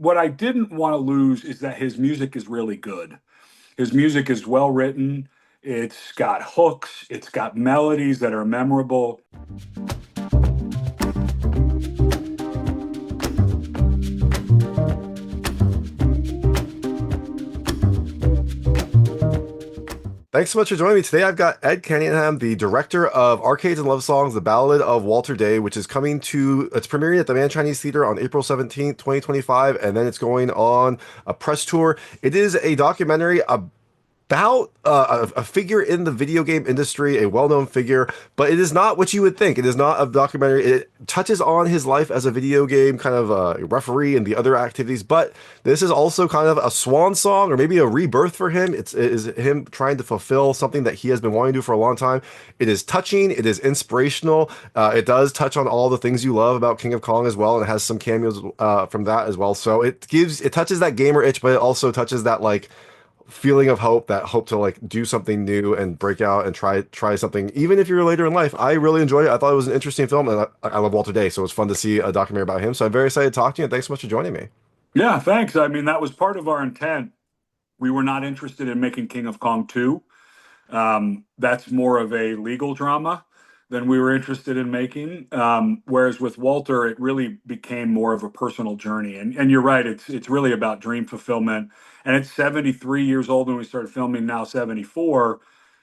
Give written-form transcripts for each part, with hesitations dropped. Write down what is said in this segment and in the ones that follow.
what I didn't want to lose is that his music is really good. His music is well written. It's got hooks. It's got melodies that are memorable. Thanks so much for joining me today. I've got Ed Cunningham, the director of Arcades and Love Songs, The Ballad of Walter Day, which is it's premiering at the Man Chinese Theater on April 17th, 2025, and then it's going on a press tour. It is a documentary about a figure in the video game industry, a well-known figure, but it is not what you would think. It is not a documentary. It touches on his life as a video game kind of referee and the other activities, but this is also kind of a swan song or maybe a rebirth for him. It is him trying to fulfill something that he has been wanting to do for a long time. It is touching. It is inspirational. It does touch on all the things you love about King of Kong as well, and it has some cameos from that as well. So it touches that gamer itch, but it also touches that like feeling of hope, that hope to like do something new and break out and try something even if you're later in life. I really enjoyed it. I thought it was an interesting film, and I love Walter Day, so it was fun to see a documentary about him. So I'm very excited to talk to you, and thanks so much for joining me. Yeah, thanks. I mean, that was part of our intent. We were not interested in making King of Kong 2. That's more of a legal drama than we were interested in making. Whereas with Walter, it really became more of a personal journey. And you're right, it's really about dream fulfillment. And it's 73 years old when we started filming, now 74.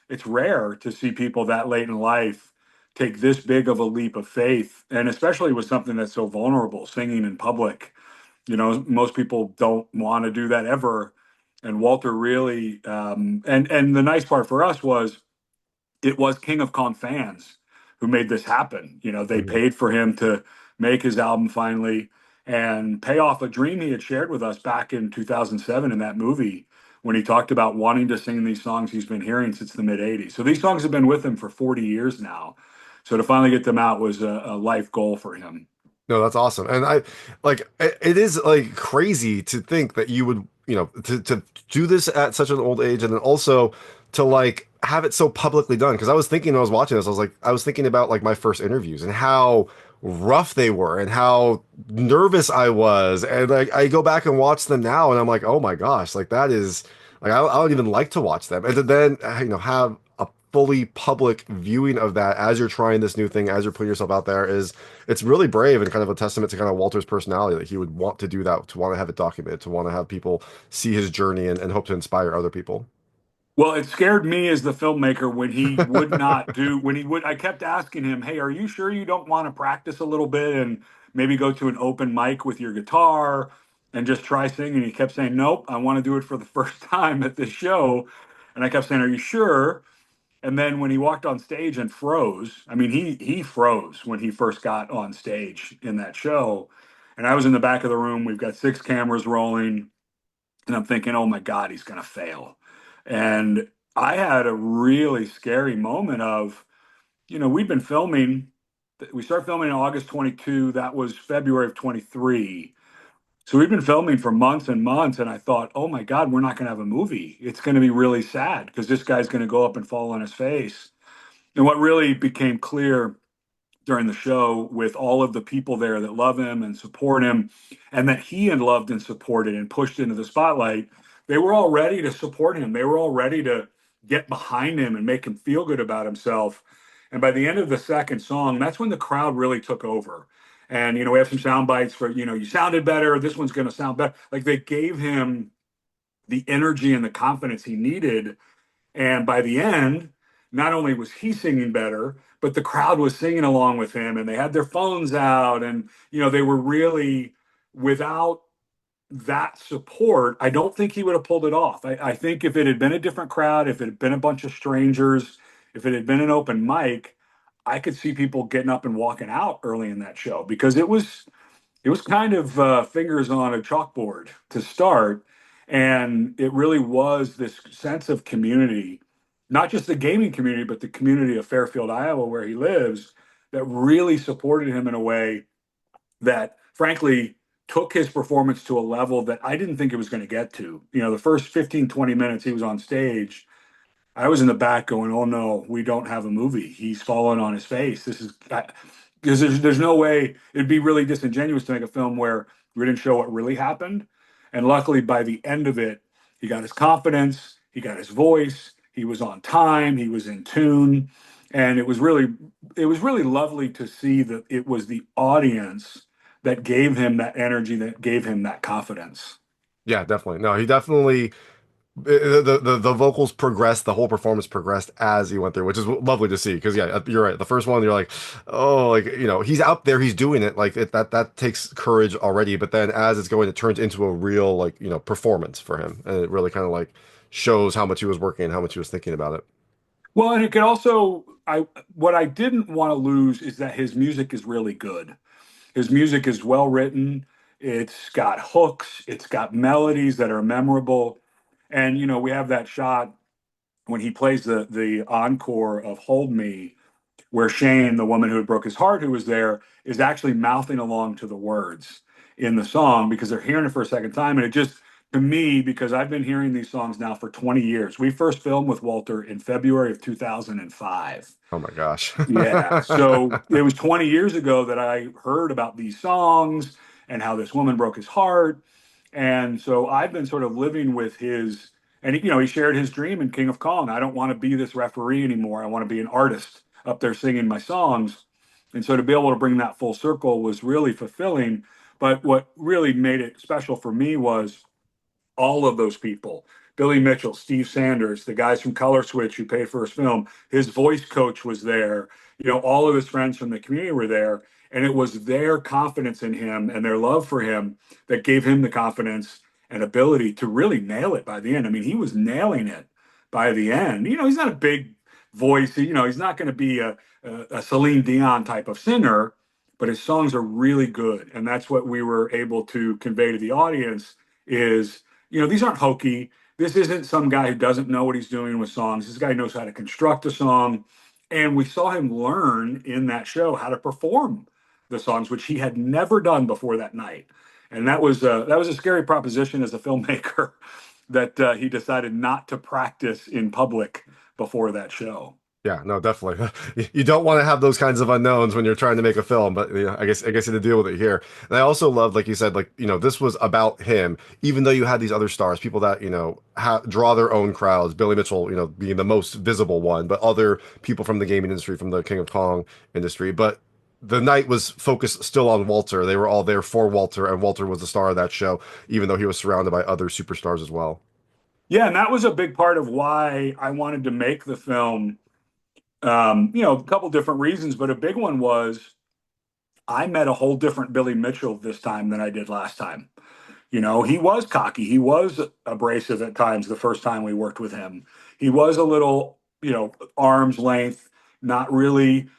It's rare to see people that late in life take this big of a leap of faith, and especially with something that's so vulnerable, singing in public. Most people don't want to do that ever. And Walter really, and the nice part for us was it was King of Kong fans who made this happen. They Mhm. paid for him to make his album finally and pay off a dream he had shared with us back in 2007 in that movie when he talked about wanting to sing these songs he's been hearing since the mid 80s. So these songs have been with him for 40 years now. So to finally get them out was a life goal for him. No, that's awesome. And it is like crazy to think that you would, to do this at such an old age, and then also to like have it so publicly done. Because I was thinking when I was watching this, I was thinking about like my first interviews and how rough they were and how nervous I was. And like I go back and watch them now, and I'm like, oh my gosh, like that is like I don't even like to watch them. And to then have a fully public viewing of that as you're trying this new thing, as you're putting yourself out there, is it's really brave and kind of a testament to kind of Walter's personality that he would want to do that, to want to have it documented, to want to have people see his journey and hope to inspire other people. Well, it scared me as the filmmaker when he would not do, when he would, I kept asking him, hey, are you sure you don't want to practice a little bit and maybe go to an open mic with your guitar and just try singing? He kept saying, nope, I want to do it for the first time at this show. And I kept saying, are you sure? And then when he walked on stage and froze, I mean, he froze when he first got on stage in that show. And I was in the back of the room. We've got 6 cameras rolling. And I'm thinking, oh my God, he's going to fail. And I had a really scary moment of, we've been filming, we started filming in August 22. That was February of 23. So we've been filming for months and months. And I thought, oh my God, we're not going to have a movie. It's going to be really sad because this guy's going to go up and fall on his face. And what really became clear during the show with all of the people there that love him and support him and that he had loved and supported and pushed into the spotlight, they were all ready to support him. They were all ready to get behind him and make him feel good about himself. And by the end of the second song, that's when the crowd really took over. And, we have some sound bites for, you sounded better. This one's going to sound better. Like they gave him the energy and the confidence he needed, and by the end, not only was he singing better, but the crowd was singing along with him and they had their phones out. And, they were really, without that support, I don't think he would have pulled it off. I think if it had been a different crowd, if it had been a bunch of strangers, if it had been an open mic, I could see people getting up and walking out early in that show because it was kind of fingers on a chalkboard to start. And it really was this sense of community, not just the gaming community, but the community of Fairfield, Iowa, where he lives, that really supported him in a way that, frankly, took his performance to a level that I didn't think it was going to get to. The first 15, 20 minutes he was on stage, I was in the back going, "Oh no, we don't have a movie. He's fallen on his face. This is because there's no way it'd be really disingenuous to make a film where We didn't show what really happened. And luckily, by the end of it, he got his confidence, he got his voice, he was on time, he was in tune, and it was really lovely to see that it was the audience that gave him that energy, that gave him that confidence. Yeah, definitely. No, he definitely the vocals progressed, the whole performance progressed as he went through, which is lovely to see. Because yeah, you're right. The first one, you're like, oh, like he's out there, he's doing it. Like that takes courage already. But then as it's going, it turns into a real like performance for him, and it really kind of like shows how much he was working, how much he was thinking about it. Well, and it could also, I what I didn't want to lose is that his music is really good. His music is well written. It's got hooks. It's got melodies that are memorable. And we have that shot when he plays the encore of "Hold Me," where Shane, the woman who had broke his heart, who was there, is actually mouthing along to the words in the song because they're hearing it for a second time. And it just, to me, because I've been hearing these songs now for 20 years. We first filmed with Walter in February of 2005. Oh my gosh. Yeah. So it was 20 years ago that I heard about these songs and how this woman broke his heart. And so I've been sort of living with his, and he shared his dream in King of Kong. I don't want to be this referee anymore. I want to be an artist up there singing my songs. And so to be able to bring that full circle was really fulfilling. But what really made it special for me was all of those people. Billy Mitchell, Steve Sanders, the guys from Color Switch who paid for his film, his voice coach was there. All of his friends from the community were there. And it was their confidence in him and their love for him that gave him the confidence and ability to really nail it by the end. I mean, he was nailing it by the end. He's not a big voice, he's not going to be a Celine Dion type of singer, but his songs are really good. And that's what we were able to convey to the audience is these aren't hokey. This isn't some guy who doesn't know what he's doing with songs. This guy knows how to construct a song. And we saw him learn in that show how to perform the songs, which he had never done before that night. And that was a scary proposition as a filmmaker that he decided not to practice in public before that show. Yeah, no, definitely. You don't want to have those kinds of unknowns when you're trying to make a film, but I guess you had to deal with it here. And I also love, like you said, like this was about him, even though you had these other stars, people that draw their own crowds. Billy Mitchell, being the most visible one, but other people from the gaming industry, from the King of Kong industry. But the night was focused still on Walter. They were all there for Walter, and Walter was the star of that show, even though he was surrounded by other superstars as well. Yeah, and that was a big part of why I wanted to make the film. A couple different reasons, but a big one was I met a whole different Billy Mitchell this time than I did last time. He was cocky. He was abrasive at times the first time we worked with him. He was a little, arm's length, not really,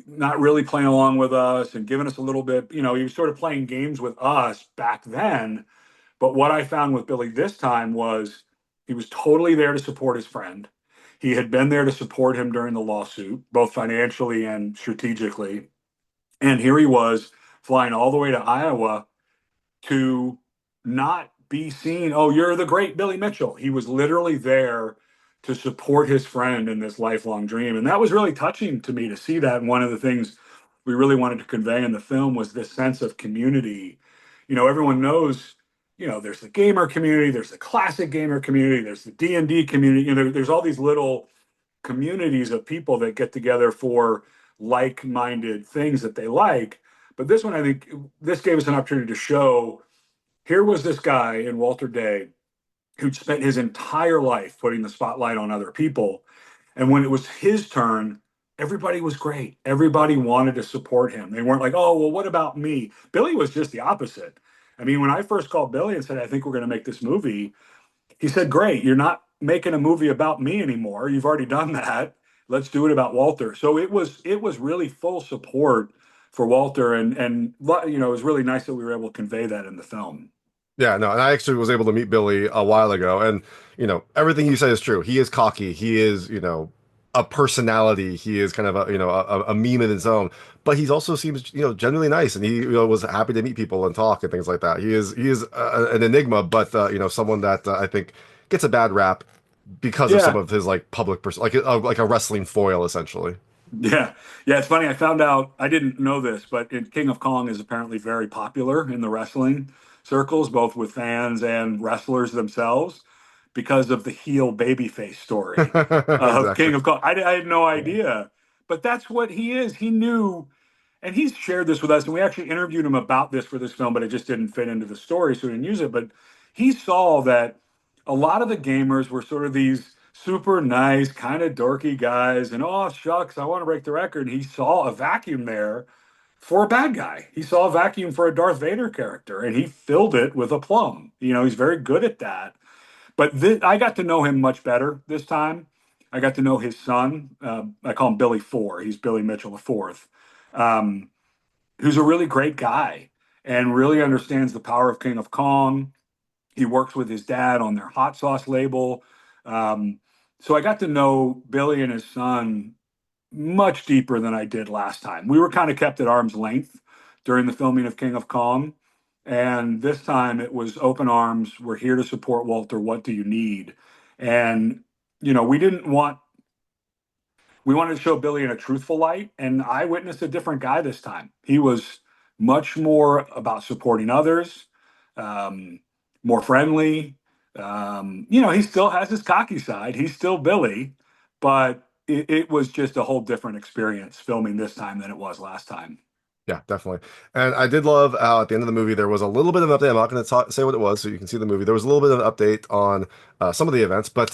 not really playing along with us and giving us a little bit, he was sort of playing games with us back then. But what I found with Billy this time was he was totally there to support his friend. He had been there to support him during the lawsuit, both financially and strategically. And here he was flying all the way to Iowa to not be seen. Oh, you're the great Billy Mitchell. He was literally there to support his friend in this lifelong dream. And that was really touching to me to see that. And one of the things we really wanted to convey in the film was this sense of community. Everyone knows, there's the gamer community, there's the classic gamer community, there's the D&D community. There's all these little communities of people that get together for like-minded things that they like. But this one, I think, this gave us an opportunity to show here was this guy in Walter Day who'd spent his entire life putting the spotlight on other people. And when it was his turn, everybody was great. Everybody wanted to support him. They weren't like, oh, well, what about me? Billy was just the opposite. I mean, when I first called Billy and said, I think we're going to make this movie, he said, great, you're not making a movie about me anymore. You've already done that. Let's do it about Walter. So it was really full support for Walter, and it was really nice that we were able to convey that in the film. Yeah, no, and I actually was able to meet Billy a while ago, and everything you say is true. He is cocky. He is, a personality. He is kind of a meme in his own, but he also seems, genuinely nice, and he, was happy to meet people and talk and things like that. He is an enigma, but someone that I think gets a bad rap because of some Yeah, of his like public person, like a wrestling foil essentially. yeah, yeah. It's funny. I found out I didn't know this, but King of Kong is apparently very popular in the wrestling circles, both with fans and wrestlers themselves, because of the heel babyface story of Exactly. King of Kong. I had no Yeah. idea, but that's what he is. He knew, and he's shared this with us, and we actually interviewed him about this for this film, but it just didn't fit into the story, so we didn't use it. But he saw that a lot of the gamers were sort of these super nice, kind of dorky guys, and oh shucks, I want to break the record. And he saw a vacuum there for a bad guy. He saw a vacuum for a Darth Vader character, and he filled it with a plum. He's very good at that. But I got to know him much better this time. I got to know his son. I call him Billy Four. He's Billy Mitchell the fourth, um, who's a really great guy and really understands the power of King of Kong. He works with his dad on their hot sauce label. Um, so I got to know Billy and his son much deeper than I did last time. We were kind of kept at arm's length during the filming of King of Kong. And this time it was open arms. We're here to support Walter. What do you need? And, we didn't want, we wanted to show Billy in a truthful light. And I witnessed a different guy this time. He was much more about supporting others, um, more friendly. He still has his cocky side. He's still Billy, but it was just a whole different experience filming this time than it was last time. Yeah, definitely. And I did love how at the end of the movie there was a little bit of an update. I'm not going to say what it was, so you can see the movie. There was a little bit of an update on some of the events, but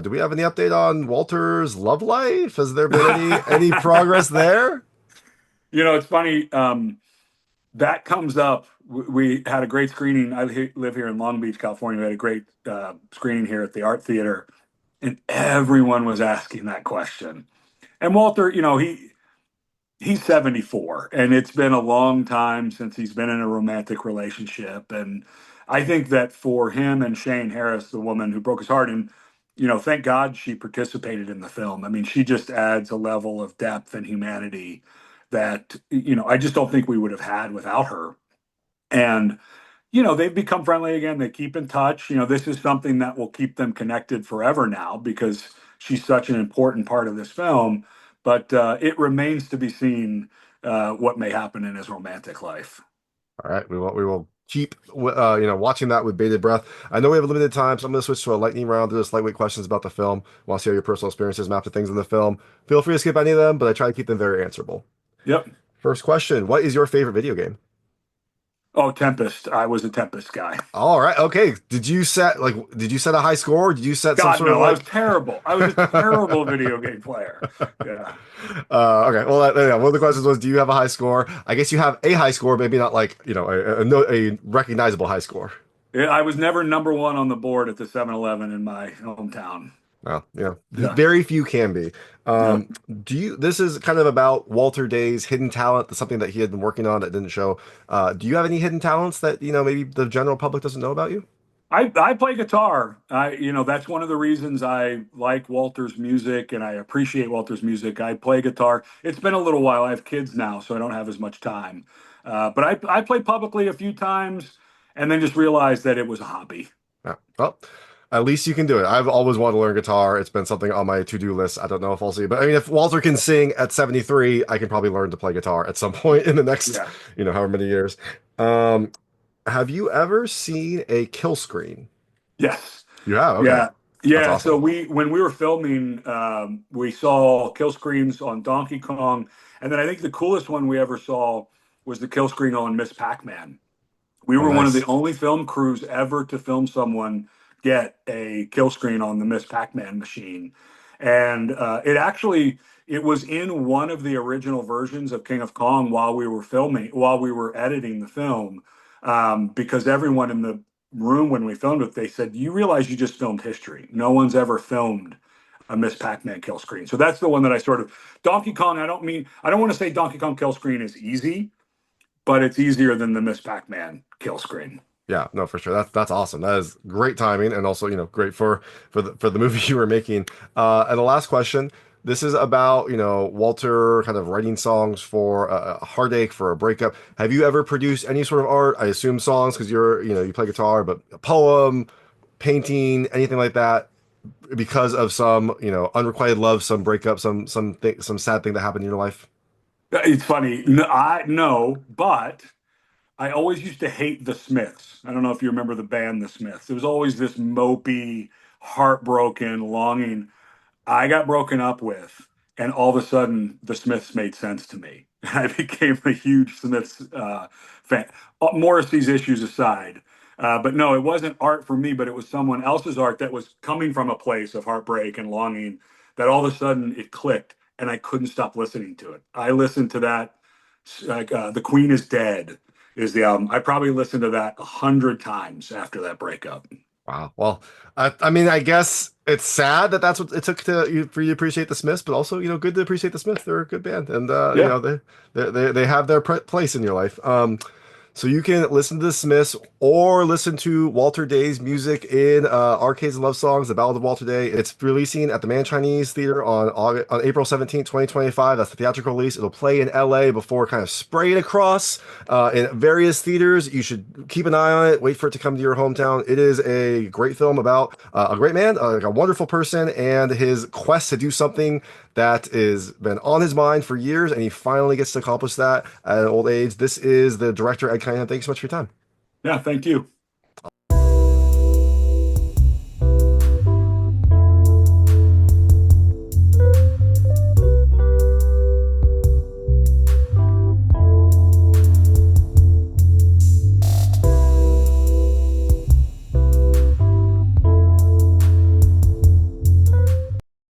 do we have any update on Walter's love life? Has there been any progress there? It's funny. That comes up. We had a great screening. I live here in Long Beach, California. We had a great screening here at the Art Theater, and everyone was asking that question. And Walter, he's 74, and it's been a long time since he's been in a romantic relationship. And I think that for him and Shane Harris, the woman who broke his heart, and thank God she participated in the film. I mean, she just adds a level of depth and humanity that I just don't think we would have had without her. And they've become friendly again. They keep in touch. This is something that will keep them connected forever now because she's such an important part of this film. But it remains to be seen what may happen in his romantic life. All right, we will keep watching that with bated breath. I know we have a limited time, so I'm going to switch to a lightning round. They're just lightweight questions about the film. Want to see how your personal experiences map to things in the film. Feel free to skip any of them, but I try to keep them very answerable. Yep. First question: what is your favorite video game? Oh, Tempest. I was a Tempest guy. All right. Okay. Did you set a high score? Or did you set some God, sort of no, I was like terrible. I was a terrible video game player. Yeah. okay. Well, yeah, one of the questions was, do you have a high score? I guess you have a high score, maybe not like, a recognizable high score. I was never number one on the board at the 7-Eleven in my hometown. Well, Yeah. very few can be. Yeah. Um, this is kind of about Walter Day's hidden talent, something that he had been working on that didn't show. Do you have any hidden talents that, maybe the general public doesn't know about you? I play guitar. That's one of the reasons I like Walter's music and I appreciate Walter's music. I play guitar. It's been a little while. I have kids now, so I don't have as much time. But I played publicly a few times and then just realized that it was a hobby. Yeah. Well, at least you can do it. I've always wanted to learn guitar. It's been something on my to-do list. I don't know if I'll see, but I mean, if Walter can sing at 73, I can probably learn to play guitar at some point in the next, Yeah. however many years. Um, have you ever seen a kill screen? Yes. You have? Okay. Yeah. That's Yeah. So awesome. when we were filming, we saw kill screens on Donkey Kong. And then I think the coolest one we ever saw was the kill screen on Miss Pac-Man. We Oh, were one of the nice. only film crews ever to film someone get a kill screen on the Miss Pac-Man machine, and it was in one of the original versions of King of Kong while we were editing the film, because everyone in the room when we filmed it, they said, "You realize you just filmed history. No one's ever filmed a Miss Pac-Man kill screen." So that's the one that I sort of Donkey Kong. I don't want to say Donkey Kong kill screen is easy, but it's easier than the Miss Pac-Man kill screen. Yeah, no, for sure. That's awesome. That is great timing and also, great for the movie you were making. And the last question, this is about, Walter kind of writing songs for a heartache, for a breakup. Have you ever produced any sort of art? I assume songs because you play guitar, but a poem, painting, anything like that because of some, unrequited love, some breakup, some sad thing that happened in your life? It's funny. No, but I always used to hate the Smiths. I don't know if you remember the band, the Smiths. It was always this mopey, heartbroken, longing. I got broken up with, and all of a sudden, the Smiths made sense to me. I became a huge Smiths fan. Morrissey's issues aside, but no, it wasn't art for me, but it was someone else's art that was coming from a place of heartbreak and longing. That all of a sudden it clicked, and I couldn't stop listening to it. I listened to that. Like "The Queen is Dead" is the album. I probably listened to that 100 times after that breakup. Wow. Well, I mean, I guess it's sad that that's what it took for you to appreciate the Smiths, but also, good to appreciate the Smiths. They're a good band, and Yeah. they have their place in your life. So you can listen to the Smiths or listen to Walter Day's music in Arcades and Love Songs, The Ballad of Walter Day. It's releasing at the Man Chinese Theater on April 17th, 2025. That's the theatrical release. It'll play in LA before kind of spraying across in various theaters. You should keep an eye on it. Wait for it to come to your hometown. It is a great film about a great man, like a wonderful person, and his quest to do something that has been on his mind for years, and he finally gets to accomplish that at an old age. This is the director, Ed Cunningham. Thanks so much for your time. Yeah. Thank you.